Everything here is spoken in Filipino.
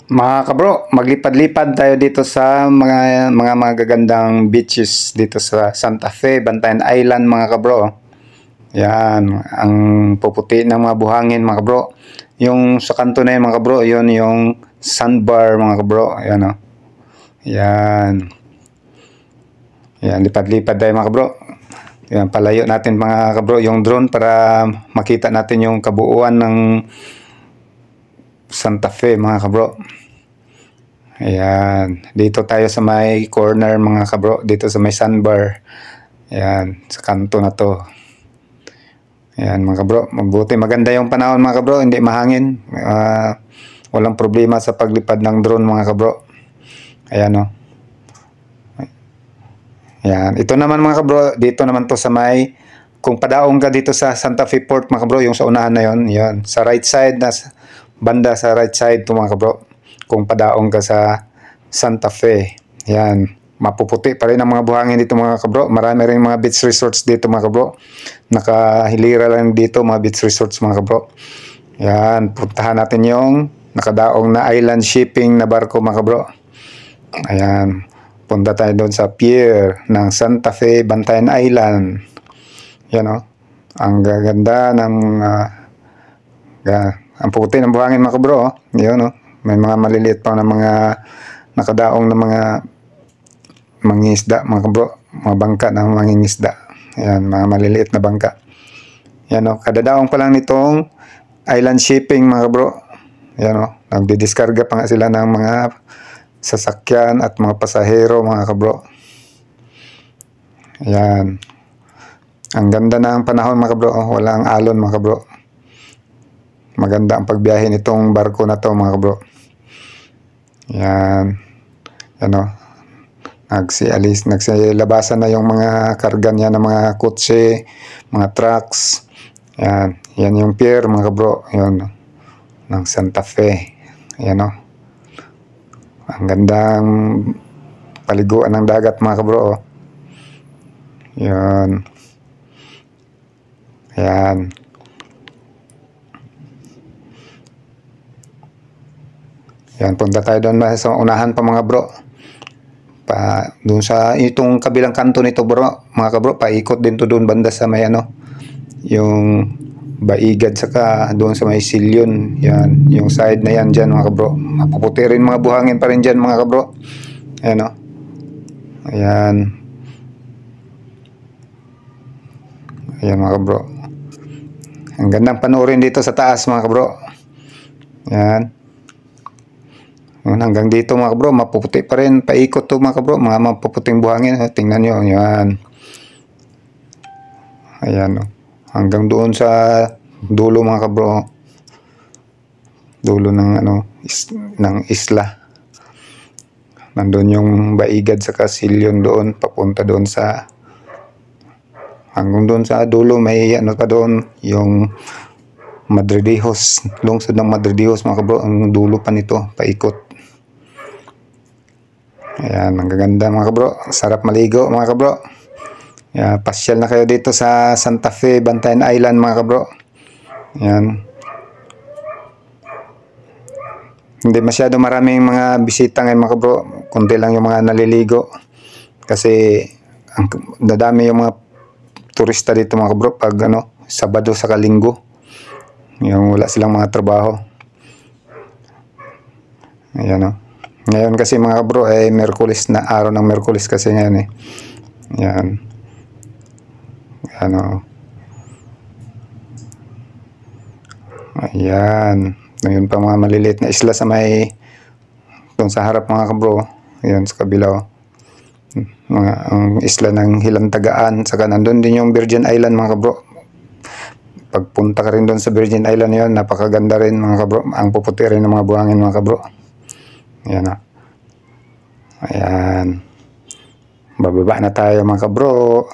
Mga kabro, maglipad-lipad tayo dito sa mga magagandang beaches dito sa Santa Fe, Bantayan Island mga kabro. Yan, ang puputi ng mga buhangin mga kabro. Yung sa kanto na yun mga kabro, yun yung sandbar mga kabro. Yan o. Yan. Yan, lipad-lipad tayo mga kabro. Yan, palayo natin mga kabro yung drone para makita natin yung kabuuan ng Santa Fe mga kabro. Ayan, dito tayo sa may corner mga kabro, dito sa may sandbar. Ayan, sa kanto na to. Ayan mga kabro, mabuti maganda yung panahon mga kabro, hindi mahangin. Walang problema sa paglipad ng drone mga kabro. Ayan o. Ayan, ito naman mga kabro, dito naman to sa may, kung padaong ka dito sa Santa Fe Port mga kabro, yung sa unahan na yon, yan, sa right side, banda sa right side to mga kabro. Kung padaong ka sa Santa Fe, yan, mapuputi pa rin ang mga buhangin dito mga kabro. Marami rin mga beach resorts dito mga kabro. Nakahilira lang dito mga beach resorts mga kabro. Yan, puntahan natin yung nakadaong na island shipping na barko mga kabro. Ayan, punta tayo doon sa pier ng Santa Fe, Bantayan Island. Yan o, ang gaganda ng ang puputi ng buhangin mga kabro. Yan o, may mga maliliit pa na mga nakadaong na mga mangingisda mga kabro, mga bangka ng mangingisda. Ayan, mga maliliit na bangka. Yan o, kadadaong pa lang nitong island shipping mga kabro. Yan o, nagdidiskarga pa nga sila ng mga sasakyan at mga pasahero mga kabro. Ayan, ang ganda ng panahon mga kabro. Walang alon mga kabro. Maganda ang pagbiyahe nitong barko na to mga kabro. Yan, ano, nagsilabasan na yung mga karga niya ng mga kotse, mga trucks. Yan, yan yung pier mga kabro, yun, ng Santa Fe. Yan o, ang gandang paliguan ng dagat mga kabro. Yan, yan. Yan, punta tayo doon sa unahan pa mga bro. Doon sa itong kabilang kanto nito bro, mga kabro, paikot din to doon banda sa may ano, yung Baigad saka doon sa may Silyon. Yan, yung side na yan dyan mga kabro. Mapuputi rin mga buhangin pa rin dyan mga kabro. Ayan o. Ayan. Ayan mga kabro. Ang gandang panoorin dito sa taas mga kabro. Ayan. Hanggang dito mga kabro, mapuputi pa rin, paikot to mga kabro, mga mapuputing buhangin. Tingnan nyo, yan. Ayan o. Hanggang doon sa dulo mga kabro. Dulo ng ano, ng isla. Nandun yung Baigad sa Casilyon doon, papunta doon sa, hanggang doon sa dulo, may ano pa doon, yung Madridejos, lungsod ng Madridejos mga kabro, ang dulo pa nito, paikot. Ayan, ang gaganda mga kabro. Sarap maligo mga kabro. Ayan, pasyal na kayo dito sa Santa Fe, Bantayan Island mga kabro. Ayan. Hindi masyado maraming mga bisita ngayon mga kabro. Kunti lang yung mga naliligo. Kasi ang dadami yung mga turista dito mga kabro pag ano, Sabado sa Linggo. Yung wala silang mga trabaho. Ayan o. Ngayon kasi mga kabro ay Miyerkules na, araw ng Miyerkules kasi ngayon eh. Yan. Ano. Ayan. Ngayon pa mga maliliit na isla sa may doon sa harap mga kabro. Ayan sa kabila. Ang isla ng Hilantagaan. Saka nandun din yung Virgin Island mga kabro. Pagpunta ka rin doon sa Virgin Island yun, napakaganda rin mga kabro. Ang puputi rin ng mga buhangin mga kabro. Ayan o. Ayan. Bababa na tayo mga kabro.